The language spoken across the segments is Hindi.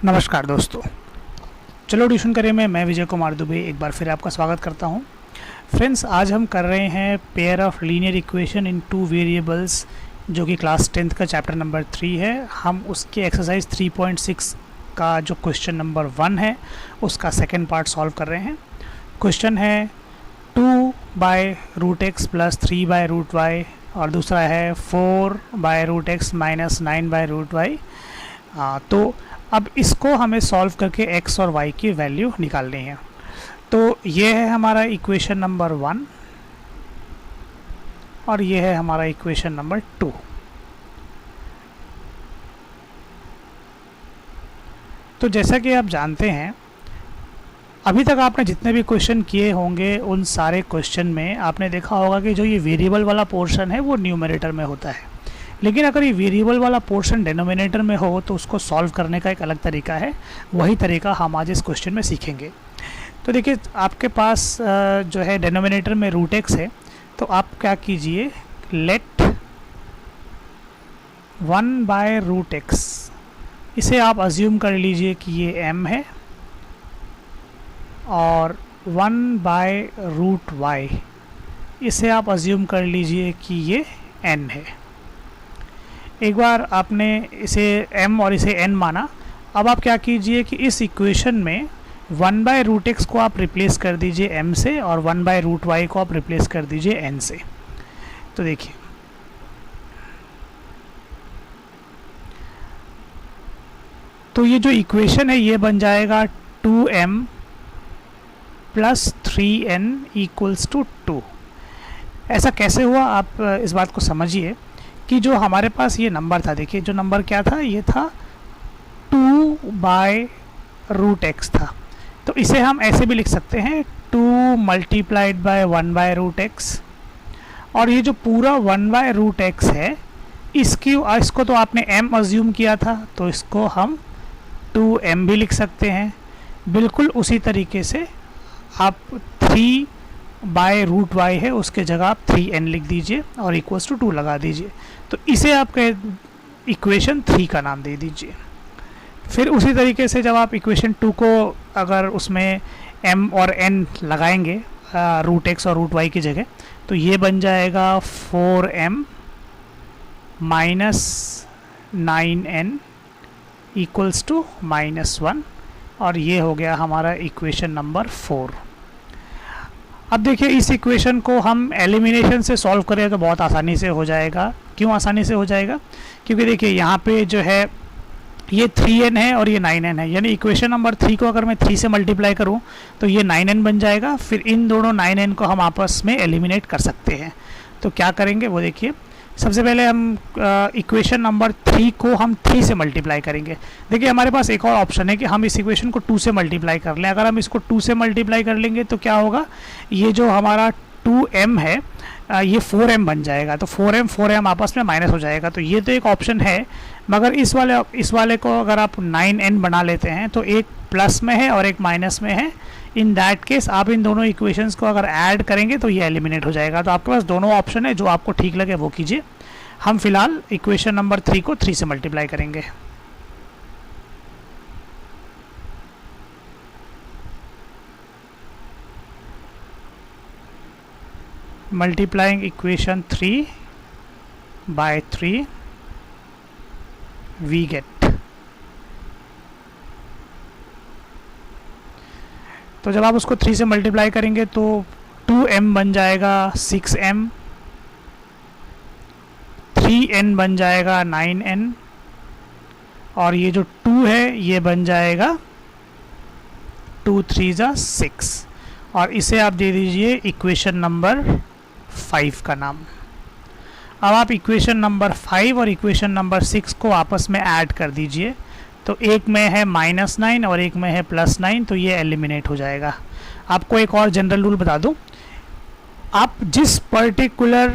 नमस्कार दोस्तों, चलो ट्यूशन करियर में मैं विजय कुमार दुबे एक बार फिर आपका स्वागत करता हूं। फ्रेंड्स, आज हम कर रहे हैं pair of linear equation in two variables, जो कि क्लास 10th का चैप्टर नंबर 3 है। हम उसके एक्सरसाइज 3.6 का जो क्वेश्चन नंबर 1 है उसका सेकेंड पार्ट सॉल्व कर रहे हैं। क्वेश्चन है 2/√x + 3/√y और दूसरा है 4/√x - 9/√y। तो अब इसको हमें सॉल्व करके x और y की वैल्यू निकालनी है। तो ये है हमारा इक्वेशन नंबर 1 और ये है हमारा इक्वेशन नंबर 2। तो जैसा कि आप जानते हैं, अभी तक आपने जितने भी क्वेश्चन किए होंगे उन सारे क्वेश्चन में आपने देखा होगा कि जो ये वेरिएबल वाला पोर्शन है वो न्यूमरेटर में होता है, लेकिन अगर ये वेरिएबल वाला पोर्शन डिनोमिनेटर में हो तो उसको सॉल्व करने का एक अलग तरीका है। वही तरीका हम आज इस क्वेश्चन में सीखेंगे। तो देखिए, आपके पास जो है डिनोमिनेटर में √x है, तो आप क्या कीजिए, लेट 1/√x, इसे आप अज्यूम कर लीजिए कि ये m है, और 1/√y इसे आप अज्यूम कर लीजिए कि ये n है। एक बार आपने इसे m और इसे n माना, अब आप क्या कीजिए कि इस इक्वेशन में 1/√x को आप रिप्लेस कर दीजिए m से और 1/√y को आप रिप्लेस कर दीजिए n से। तो देखिए, तो ये जो इक्वेशन है ये बन जाएगा 2m + 3n = 2। ऐसा कैसे हुआ, आप इस बात को समझिए कि जो हमारे पास ये नंबर था, देखिए जो नंबर क्या था, ये था 2/√x था। तो इसे हम ऐसे भी लिख सकते हैं 2 × 1/√x, और ये जो पूरा 1/√x है इसको तो आपने m अज्यूम किया था, तो इसको हम 2m भी लिख सकते हैं। बिल्कुल उसी तरीके से आप 3/√y है उसके जगह आप 3n लिख दीजिए और = 2 लगा दीजिए। तो इसे आप इक्वेशन 3 का नाम दे दीजिए। फिर उसी तरीके से जब आप इक्वेशन 2 को अगर उसमें m और n लगाएंगे √x और √y की जगह, तो ये बन जाएगा 4m - 9n = -1, और ये हो गया हमारा इक्वेशन नंबर 4। अब देखिए, इस इक्वेशन को हम एलिमिनेशन से सॉल्व करें तो बहुत आसानी से हो जाएगा। क्यों आसानी से हो जाएगा? क्योंकि देखिए यहाँ पे जो है ये 3n है और ये 9n है, यानी इक्वेशन नंबर 3 को अगर मैं 3 से मल्टीप्लाई करूँ तो ये 9n बन जाएगा। फिर इन दोनों 9n को हम आपस में एलिमिनेट कर सकते हैं। तो क्या करेंगे वो देखिए, सबसे पहले हम इक्वेशन नंबर 3 को हम 3 से मल्टीप्लाई करेंगे। देखिए, हमारे पास एक और ऑप्शन है कि हम इस इक्वेशन को 2 से मल्टीप्लाई कर लें। अगर हम इसको 2 से मल्टीप्लाई कर लेंगे तो क्या होगा, ये जो हमारा 2m है ये 4m बन जाएगा। तो 4m आपस में माइनस हो जाएगा। तो ये तो एक ऑप्शन है, मगर इस वाले को अगर आप 9n बना लेते हैं तो एक प्लस में है और एक माइनस में है। इन दैट केस आप इन दोनों इक्वेशंस को अगर ऐड करेंगे तो ये एलिमिनेट हो जाएगा। तो आपके पास दोनों ऑप्शन है, जो आपको ठीक लगे वो कीजिए। हम फिलहाल इक्वेशन नंबर 3 को 3 से मल्टीप्लाई करेंगे। Multiplying equation 3 by 3 we get, तो जब आप उसको 3 से मल्टीप्लाई करेंगे तो 2m बन जाएगा 6m, 3n बन जाएगा 9n, और ये जो 2 है ये बन जाएगा 2 × 3 = 6, और इसे आप दे दीजिए इक्वेशन नंबर 5 का नाम। अब आप इक्वेशन नंबर 5 और इक्वेशन नंबर 6 को आपस में ऐड कर दीजिए। तो एक में है -9 और एक में है +9, तो ये एलिमिनेट हो जाएगा। आपको एक और जनरल रूल बता दूं, आप जिस पर्टिकुलर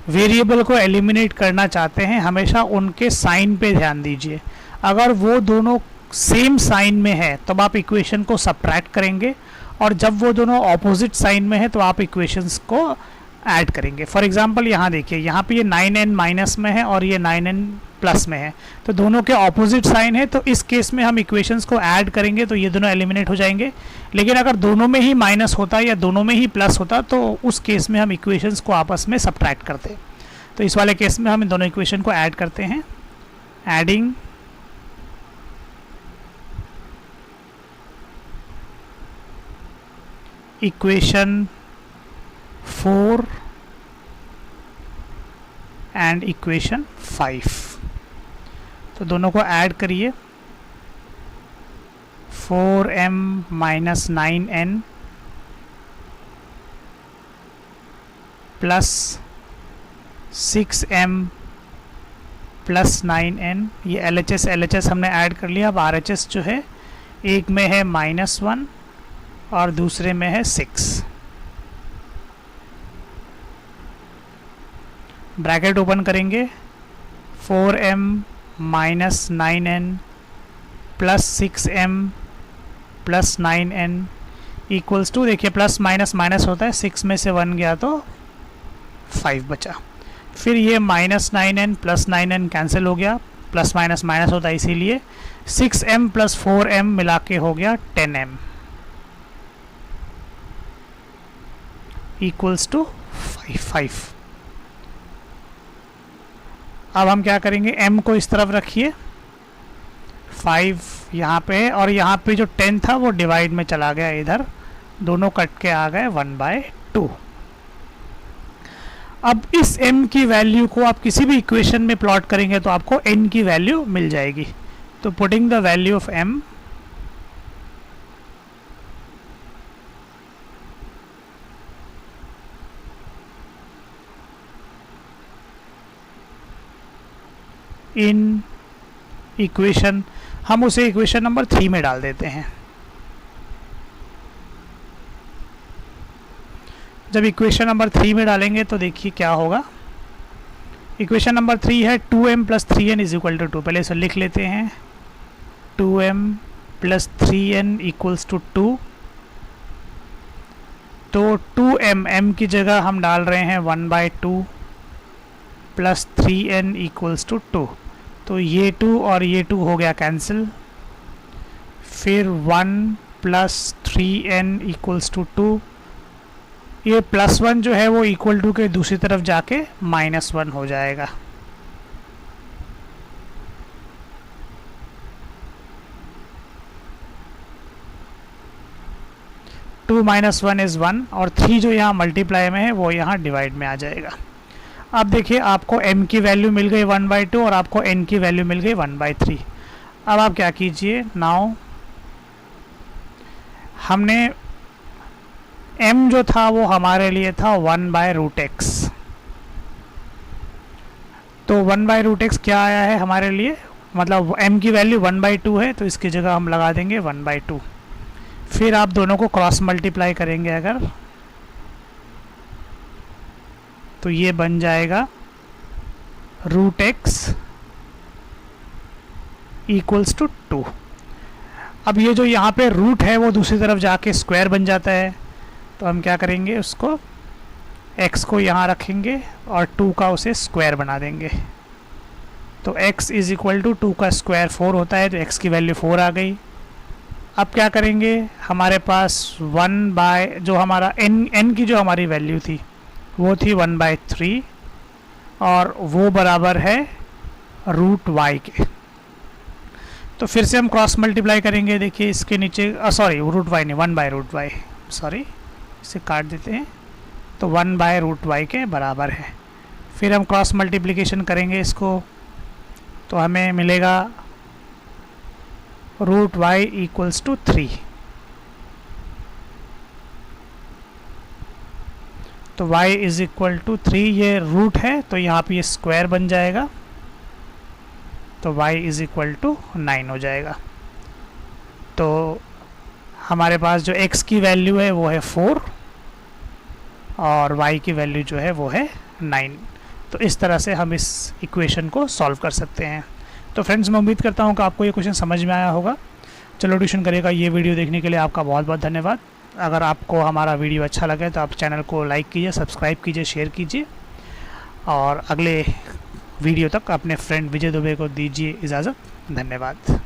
वेरिएबल को एलिमिनेट करना चाहते हैं हमेशा उनके साइन पे ध्यान दीजिए। अगर वो दोनों सेम साइन में है तब आप इक्वेशन को सब्ट्रैक्ट करेंगे, और जब वो दोनों ऑपोजिट साइन में है तो आप इक्वेशंस को ऐड करेंगे। फॉर एग्जांपल यहाँ देखिए, यहाँ पे ये 9n माइनस में है और ये 9n प्लस में है, तो दोनों के ऑपोजिट साइन है, तो इस केस में हम इक्वेशंस को ऐड करेंगे तो ये दोनों एलिमिनेट हो जाएंगे। लेकिन अगर दोनों में ही माइनस होता या दोनों में ही प्लस होता तो उस केस में हम इक्वेशंस को आपस में सब्ट्रैक्ट करते। तो इस वाले केस में हम इन दोनों इक्वेशन को ऐड करते हैं। एडिंग इक्वेशन 4 एंड इक्वेशन 5, तो दोनों को ऐड करिए। 4m minus 9n plus 6m plus 9n, ये LHS हमने ऐड कर लिया। अब RHS जो है, एक में है -1 और दूसरे में है 6। ब्रैकेट ओपन करेंगे, 4m minus 9n plus 6m plus 9n equals to, देखिए प्लस माइनस माइनस होता है, 6 में से 1 गया तो 5 बचा। फिर ये minus 9n plus 9n cancel हो गया, प्लस माइनस माइनस होता है, इसीलिए 6m प्लस 4m मिला के हो गया 10m इक्वल्स टू 5। अब हम क्या करेंगे, m को इस तरफ रखिए, 5 यहाँ पे है और यहाँ पे जो 10 था वो डिवाइड में चला गया, इधर दोनों कट के आ गए 1/2। अब इस m की वैल्यू को आप किसी भी इक्वेशन में प्लॉट करेंगे तो आपको n की वैल्यू मिल जाएगी। तो putting the value of m in equation, हम उसे इक्वेशन नंबर 3 में डाल देते हैं। जब इक्वेशन नंबर 3 में डालेंगे तो देखिए क्या होगा। इक्वेशन नंबर 3 है 2m plus 3n is equal to 2। पहले इसे लिख लेते हैं, 2m plus 3n equals to 2। तो 2m, m की जगह हम डाल रहे हैं 1/2 प्लस 3n इक्वल्स टू 2। तो ये 2 और ये 2 हो गया कैंसिल। फिर 1 प्लस 3n इक्वल्स टू 2, ये +1 जो है वो इक्वल टू के दूसरी तरफ जाके -1 हो जाएगा। टू माइनस 1 इज़ 1 और 3 जो यहाँ मल्टीप्लाई में है वो यहाँ डिवाइड में आ जाएगा। अब देखिए आपको m की वैल्यू मिल गई 1/2 और आपको n की वैल्यू मिल गई 1/3। अब आप क्या कीजिए, नाउ हमने m जो था वो हमारे लिए था 1/√x। तो 1/√x क्या आया है हमारे लिए, मतलब m की वैल्यू 1/2 है, तो इसकी जगह हम लगा देंगे 1/2। फिर आप दोनों को क्रॉस मल्टीप्लाई करेंगे अगर, तो ये बन जाएगा √x इक्वल्स टू 2। अब ये जो यहाँ पे रूट है वो दूसरी तरफ जाके स्क्वायर बन जाता है, तो हम क्या करेंगे, उसको x को यहाँ रखेंगे और 2 का उसे स्क्वायर बना देंगे। तो x इज इक्वल टू 2 का स्क्वायर 4 होता है, तो x की वैल्यू 4 आ गई। अब क्या करेंगे, हमारे पास 1 जो हमारा n की जो हमारी वैल्यू थी वो थी 1/3 और वो बराबर है √y के। तो फिर से हम क्रॉस मल्टीप्लाई करेंगे, देखिए इसके नीचे सॉरी √y नहीं 1/√y, सॉरी इसे काट देते हैं, तो 1/√y के बराबर है। फिर हम क्रॉस मल्टीप्लिकेशन करेंगे इसको, तो हमें मिलेगा √y इक्वल्स टू 3। तो y इज इक्वल टू 3, ये रूट है तो यहाँ पे ये स्क्वायर बन जाएगा, तो y इज इक्वल टू 9 हो जाएगा। तो हमारे पास जो x की वैल्यू है वो है 4 और y की वैल्यू जो है वो है 9। तो इस तरह से हम इस इक्वेशन को सॉल्व कर सकते हैं। तो फ्रेंड्स, मैं उम्मीद करता हूँ कि आपको ये क्वेश्चन समझ में आया होगा। चलो ट्यूशन करेगा ये वीडियो देखने के लिए आपका बहुत बहुत धन्यवाद। अगर आपको हमारा वीडियो अच्छा लगे तो आप चैनल को लाइक कीजिए, सब्सक्राइब कीजिए, शेयर कीजिए और अगले वीडियो तक अपने फ्रेंड विजय दुबे को दीजिए इजाज़त। धन्यवाद।